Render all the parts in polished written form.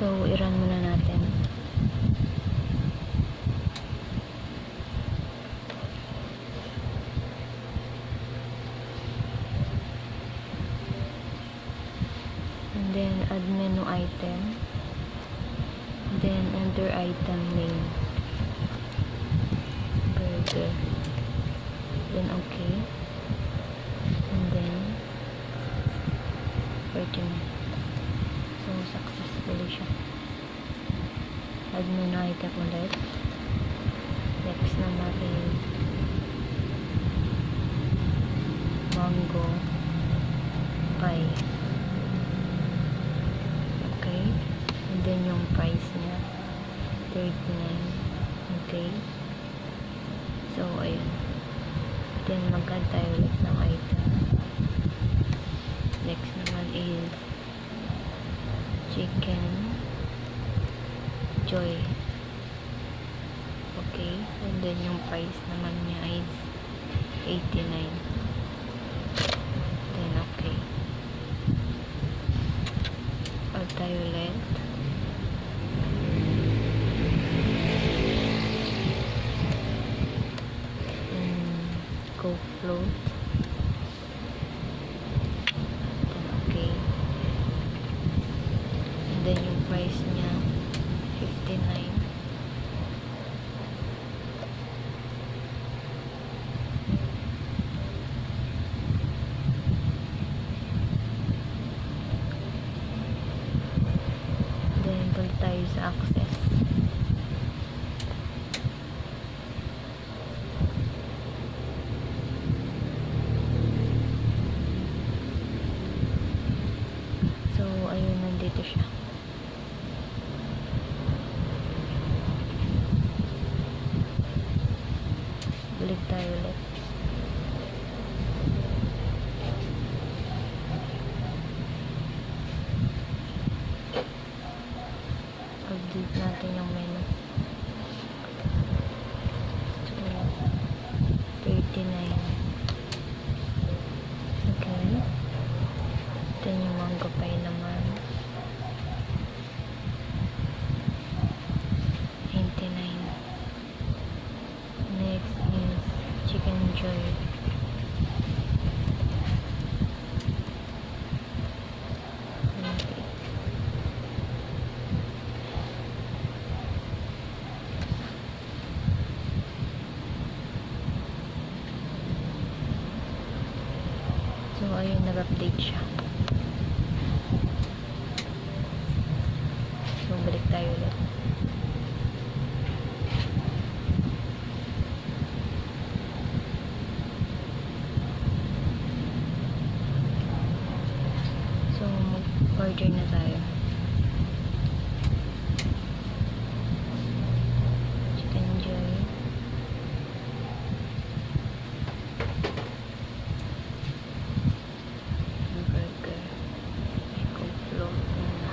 So, i-run muna natin. And then, add menu item. Then, enter item name. Burger. Then, okay. And then, 13. So, successfully siya. Add menu item ulit. Next naman is mango pie. Okay. And then, yung price niya 39. Okay. So, ayun. Then, mag-add tayo ulit ng item. Next naman is chicken joy. Okay. And then, yung price naman niya is 89. Then, okay. Add tayo ulit. Coke float. Then, okay. And then, yung price niya 59. Then, balik tayo sa access. So, ayun, nandito siya. Balik tayo ulit. Update natin yung menu. So, 39. Okay. Then yung mango pie naman 99. Next is chicken joy. Okay. So ayun, nag-update siya. So, balik tayo ulit. So, mag-order na tayo. Chicken joy. Burger. Coke float muna.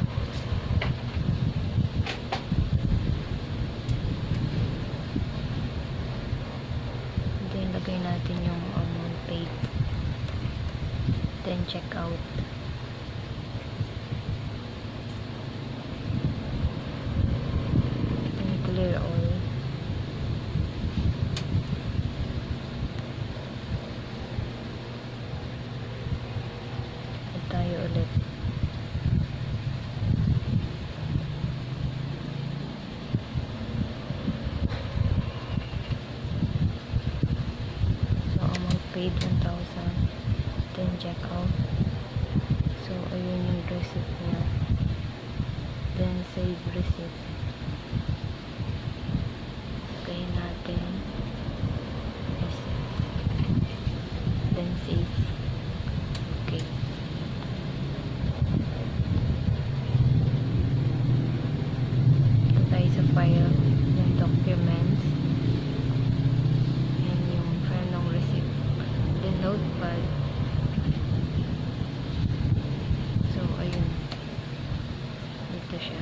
Then, lagay natin yung amount paid. Then, check out. Then, clear all. Add tayo ulit. So, amount paid 1,000. Then, check out. So, ayun yung receipt niya. Then, save receipt. Lagay natin. Receipt. Then, save. Okay. Ito tayo sa file. Yung documents. And yung file ng receipt. Then, notepad. So, ayun. Dito siya.